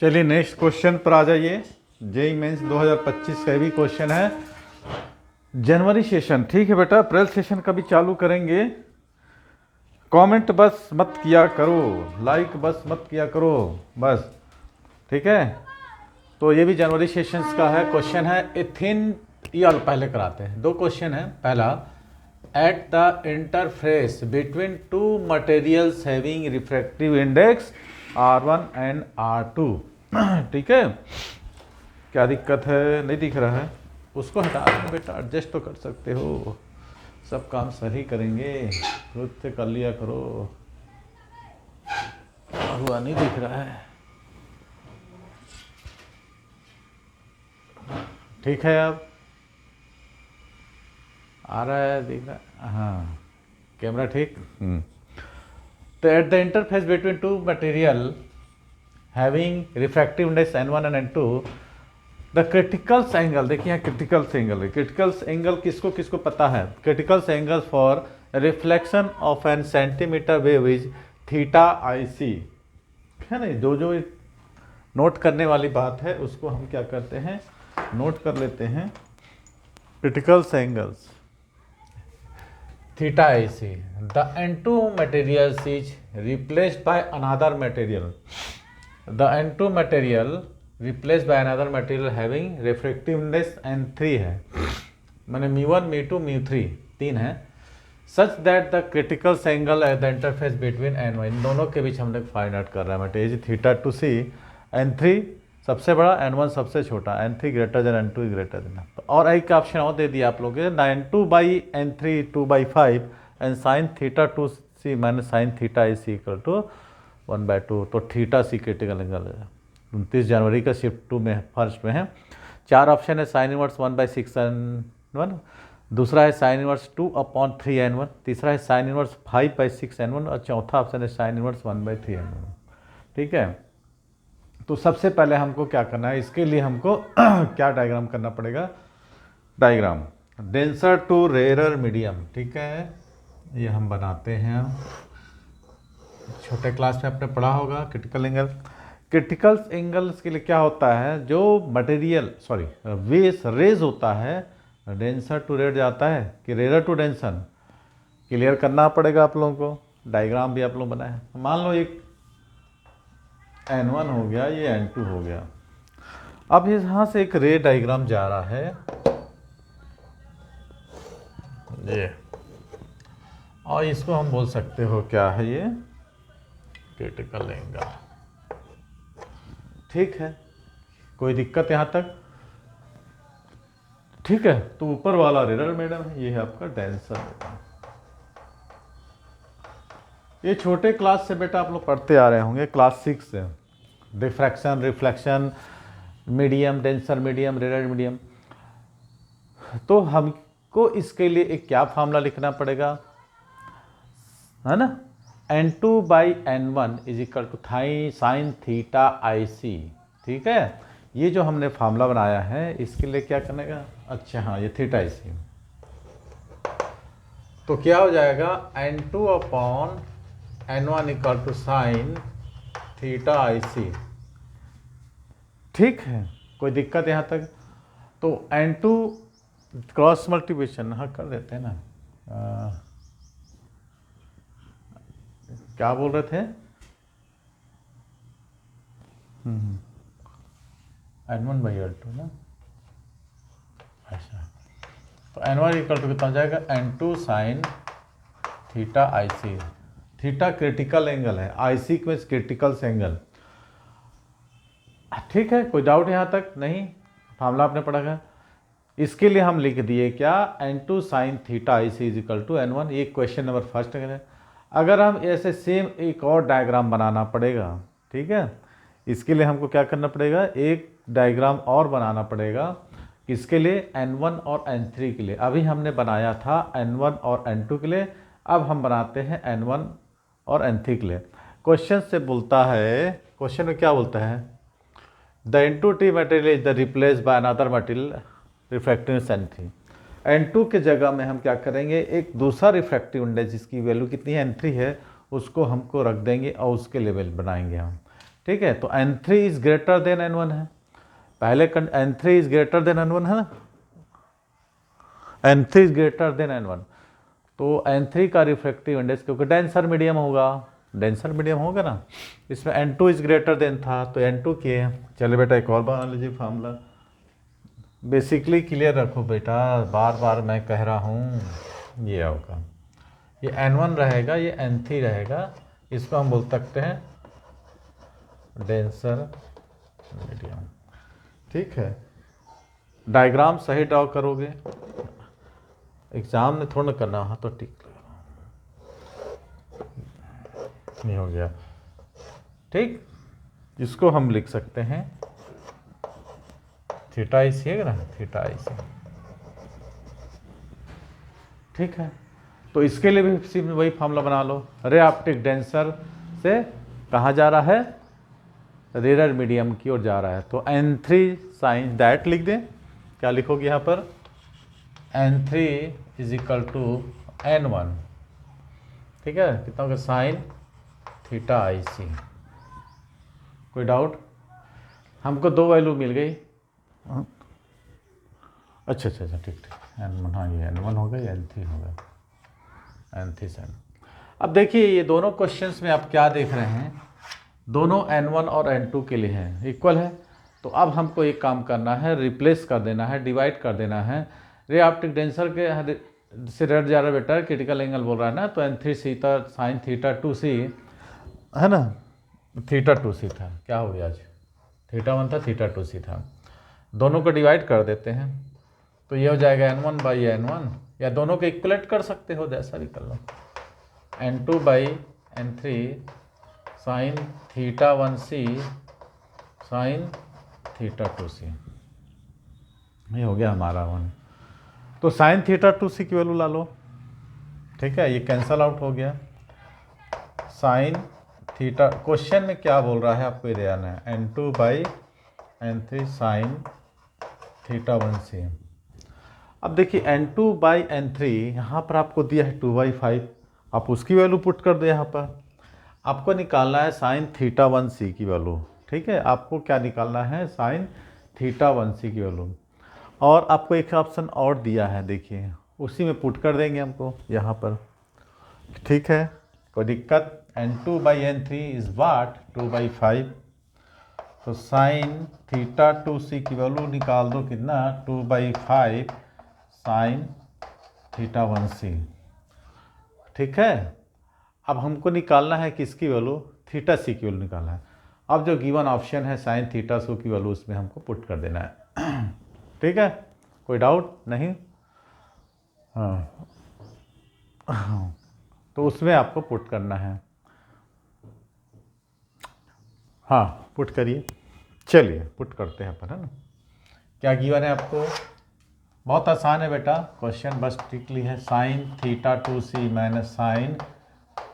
चलिए next question पर आ जाइए। जेई मेंस 2025 का भी क्वेश्चन है। जनवरी सेशन, ठीक है बेटा, अप्रैल सेशन का भी चालू करेंगे। कमेंट बस मत किया करो, लाइक बस मत किया करो बस, ठीक है। तो ये भी जनवरी सेशंस का है। क्वेश्चन है एथेन, ये पहले कराते हैं। दो क्वेश्चन है। पहला, eight the interface between to materials having refractive index R1 and R2, ठीक है। क्या दिक्कत है? नहीं दिख रहा है, उसको हटा दें बेटा, एडजस्ट तो कर सकते हो। सब काम सही करेंगे, खुद से कर लिया करो। हुआ नहीं दिख रहा है, ठीक है। अब आ रहा है, दिख रहा है, हाँ कैमरा ठीक। तो at the interface between two material having refractive index N1 and N2, the criticals angle, देखिए यहाँ क्रिटिकल्स एंगल है। क्रिटिकल्स एंगल किसको किसको पता है? Criticals angle for reflection of an centimeter wave is theta IC, है ना। जो जो नोट करने वाली बात है उसको हम क्या करते हैं, नोट कर लेते हैं। Criticals angles theta IC, the N2 material is replaced by another material, the N2 material replaced by another material having refractive index N3 है, माने μ1 μ2 μ3 तीन है। such that the critical angle at the interface between N1, इन दोनों के बीच हम लोग find out कर रहे हैं। मटेरियल थीटा टू सी, N3 सबसे बड़ा, N1 सबसे छोटा, N3 greater than N2 greater than. और एक ऑप्शन और दे दिया आप लोगों के, N2 by N3 2/5 and sine theta two C minus sine theta IC equal to 1/2। तो थीटा सी क्रिटिकल एंगल है। 29 जनवरी का शिफ्ट 2 में फर्स्ट में है। चार ऑप्शन है, साइन इनवर्स 1/6 N1, दूसरा है साइन इनवर्स 2/3 N1, तीसरा है साइन इनवर्स 5/6 N1 और चौथा ऑप्शन है साइन इनवर्स 1/3 N1, ठीक है। तो सबसे पहले हमको क्या करना है, इसके लिए हमको क्या डायग्राम करना पड़ेगा? Diagram denser to rarer medium, ठीक है। ये हम बनाते हैं, छोटे क्लास में आपने पढ़ा होगा। क्रिटिकल एंगल, क्रिटिकल एंगल्स के लिए क्या होता है, जो मटेरियल रेज होता है, डेंसर टू रेयर जाता है कि रेयर टू डेंसर, क्लियर करना पड़ेगा आप लोगों को। डायग्राम भी आप लोग बनाए। मान लो एक N1 हो गया, ये N2 हो गया। अब यहाँ से एक रे डायग्राम जा रहा है ये, और इसको हम बोल सकते हो क्या है, ये क्रिटिकल एंगल, ठीक है। कोई दिक्कत यहाँ तक? ठीक है। तो ऊपर वाला रेयर मैडम है, ये है आपका डेंसर। ये छोटे क्लास से बेटा आप लोग पढ़ते आ रहे होंगे, क्लास 6 से। Diffraction, reflection, medium, denser medium, rare medium. तो हमको इसके लिए एक क्या फार्मूला लिखना पड़ेगा, है ना। N2/N1 is equal to sine theta IC, ठीक है। ये जो हमने फार्मूला बनाया है, इसके लिए क्या करने का, अच्छा हाँ, ये थीटा IC। तो क्या हो जाएगा, N2/N1 equal to sine theta IC, ठीक है। कोई दिक्कत यहाँ तक? तो N2 क्रॉस मल्टीप्लिकेशन हाँ कर देते हैं ना। क्या बोल रहे थे? N1/L2 ना, अच्छा। तो N1 इक्वल टू कितना हो जाएगा, N2 sine theta IC। Theta critical angle है, IC में क्रिटिकल एंगल, ठीक है। कोई डाउट यहाँ तक? नहीं, फार्मूला आपने पढ़ा है। इसके लिए हम लिख दिए क्या, N2 sine theta IC is equal to N1। ये क्वेश्चन नंबर फर्स्ट है। अगर हम ऐसे सेम एक और डायग्राम बनाना पड़ेगा, ठीक है। इसके लिए हमको क्या करना पड़ेगा, एक डायग्राम और बनाना पड़ेगा। किसके लिए? N1 और N3 के लिए। अभी हमने बनाया था N1 और N2 के लिए, अब हम बनाते हैं N1 और N3 के लिए। क्वेश्चन से बोलता है, क्वेश्चन में क्या बोलता है, the N2T material is the replace by another material refractive N3। N2 के जगह में हम क्या करेंगे, एक दूसरा रिफ्रैक्टिव इंडेक्स जिसकी वैल्यू कितनी है, N3 है, उसको हमको रख देंगे और उसके लेवल बनाएंगे हम। ठीक है, तो n3 is greater than n1 है, पहले n3 is greater than n1 है ना, n3 is greater than n1, तो n3 का रिफ्रैक्टिव इंडेक्स, क्योंकि डेंसर मीडियम होगा, डेंसर मीडियम होगा ना, इसमें n2 इज ग्रेटर देन था तो n2 किए। चलिए बेटा एक और बना लीजिए फार्मूला, बेसिकली क्लियर रखो बेटा, बार बार मैं कह रहा हूँ, ये होगा, ये n1 रहेगा, ये n3 रहेगा, इसको हम बोल सकते हैं डेंसर मीडियम। ठीक है, डायग्राम सही ड्रॉ करोगे, एग्जाम में थोड़ा करना, हाँ तो ठीक नहीं हो गया, ठीक, इसको हम लिख सकते हैं थीटा IC है ना, थीटा IC, ठीक है। तो इसके लिए भी वही फार्मूला बना लो, रे ऑप्टिक डेंसर से कहाँ जा रहा है, रेयर मीडियम की ओर जा रहा है, तो n3 साइन दैट लिख दें, क्या लिखोगे यहाँ पर, n3 is equal to n1, ठीक है, कितना होगा साइन थीटा IC। कोई डाउट, हमको दो वैल्यू मिल गई, अच्छा अच्छा अच्छा, ठीक ठीक, n1, हाँ ये n1 हो गया, n3 हो गया, n3 साइन। अब देखिए ये दोनों क्वेश्चंस में आप क्या देख रहे हैं, दोनों n1 और n2 के लिए हैं, इक्वल है, तो अब हमको एक काम करना है, रिप्लेस कर देना है, डिवाइड कर देना है, रे ऑप्टिक डेंसर के से रेट जा रहा है बेटा, क्रिटिकल एंगल बोल रहा है ना, तो n3 Sita sign theta 2c है ना, थीटा 2c था, क्या हो गया आज, थीटा 1 था, थीटा 2c था, दोनों को डिवाइड कर देते हैं, तो ये हो जाएगा n1 बाई n1, या दोनों को इक्वलेट कर सकते हो, जैसा भी कर लो, n2 by n3 sign theta 1c sign theta 2c, ये हो गया हमारा 1, तो साइन थीटा 2c की वैल्यू ला लो, ठीक है, ये कैंसल आउट हो गया, साइन थीटा, क्वेश्चन में क्या बोल रहा है आपको ये ध्यान है, n2 by n3 sign theta 1c। अब देखिए n2 बाई n3 यहाँ पर आपको दिया है 2/5, आप उसकी वैल्यू पुट कर दो, यहाँ पर आपको निकालना है साइन थीटा 1c की वैल्यू, ठीक है, आपको क्या निकालना है, साइन थीटा 1c की वैल्यू, और आपको एक ऑप्शन और दिया है, देखिए उसी में पुट कर देंगे हमको यहाँ पर, ठीक है, कोई दिक्कत, n2 by n3 is what 2/5, तो साइन थीटा 2c की वैल्यू निकाल दो, कितना 2/5 साइन थीटा 1c, ठीक है। अब हमको निकालना है किसकी वैल्यू, थीटा c की वैल्यू निकालना है, अब जो गिवन ऑप्शन है साइन थीटा c की वैल्यू उसमें हमको पुट कर देना है, ठीक है, कोई डाउट नहीं, हाँ तो उसमें आपको पुट करना है, हाँ पुट करिए, चलिए पुट करते हैं अपन, है ना, क्या गिवन है आपको, बहुत आसान है बेटा क्वेश्चन, बस ट्रिकली है, sine theta 2c minus sine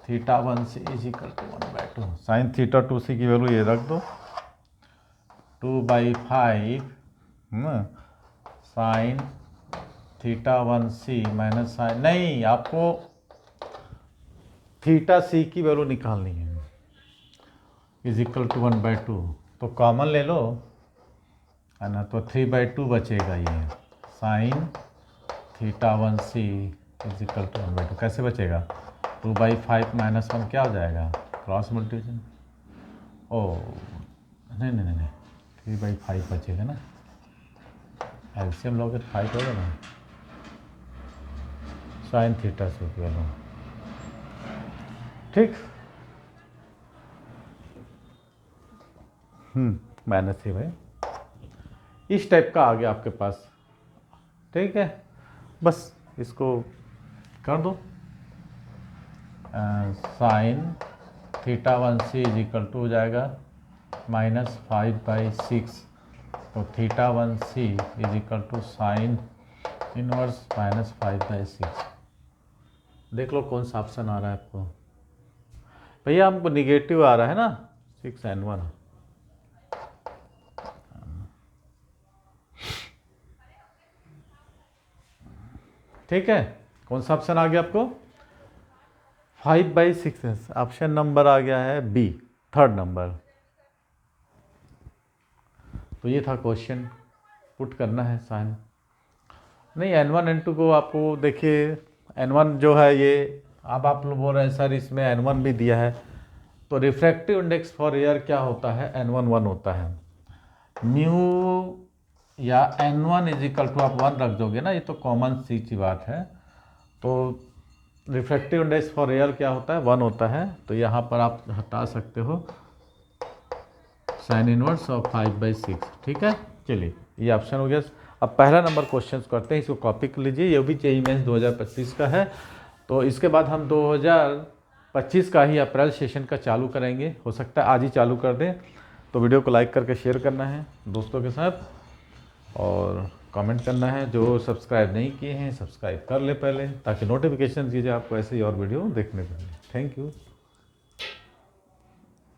theta 1c is equal to 1/2, sine theta 2c की वैल्यू ये रख दो, 2/5 sign theta 1c minus sign, नहीं आपको थीटा c की वैल्यू निकालनी है, इज इक्वल टू 1/2, तो कॉमन ले लो, है ना, तो 3/2 बचेगा, ये sine theta 1c is equal to 1/2, कैसे बचेगा, 2/5 माइनस 1 क्या हो जाएगा, क्रॉस मल्टीप्लिकेशन, ओ नहीं नहीं नहीं 3/5 बचेगा ना, एलसीएम लोगे तो 5 होगा ना, साइन थीटा से की वैल्यू, ठीक, माइनस ही भाई, इस टाइप का आ गया आपके पास, ठीक है, बस इसको कर दो, sine theta 1c is equal to हो जाएगा -5/6, तो theta 1c is equal to sine inverse -5/6, देख लो कौन सा ऑप्शन आ रहा है आपको, भैया हमको निगेटिव आ रहा है ना, 6n1, ठीक है, कौन सा ऑप्शन आ गया आपको, 5/6, ऑप्शन नंबर आ गया है बी, थर्ड नंबर, तो ये था क्वेश्चन, पुट करना है साइन। नहीं N1 N2 को आपको देखिए, N1 जो है ये, अब आप लोग बोल रहे हैं सर इसमें N1 भी दिया है, तो रिफ्रैक्टिव इंडेक्स फॉर एयर क्या होता है, N1 1 होता है। म्यू या N1 इज इक्वल टू आप 1 रख दोगे ना, ये तो कॉमन सी बात है। तो रिफ्रैक्टिव इंडेक्स फॉर एयर क्या होता है, 1 होता है। तो यहाँ पर आप हटा सकते हो साइन इनवर्स ऑफ 5/6, ठीक है। चलिए ये ऑप्शन हो गया। अब पहला नंबर क्वेश्चन करते हैं, इसको कॉपी कर लीजिए, ये भी जेईई मेंस 2025 का है। तो इसके बाद हम 2025 का ही अप्रैल सेशन का चालू करेंगे, हो सकता है आज ही चालू कर दें। तो वीडियो को लाइक करके शेयर करना है दोस्तों के साथ, और कमेंट करना है। जो सब्सक्राइब नहीं किए हैं सब्सक्राइब कर ले पहले, ताकि नोटिफिकेशन दीजिए आपको ऐसे ही और वीडियो देखने को मिले। Thank you.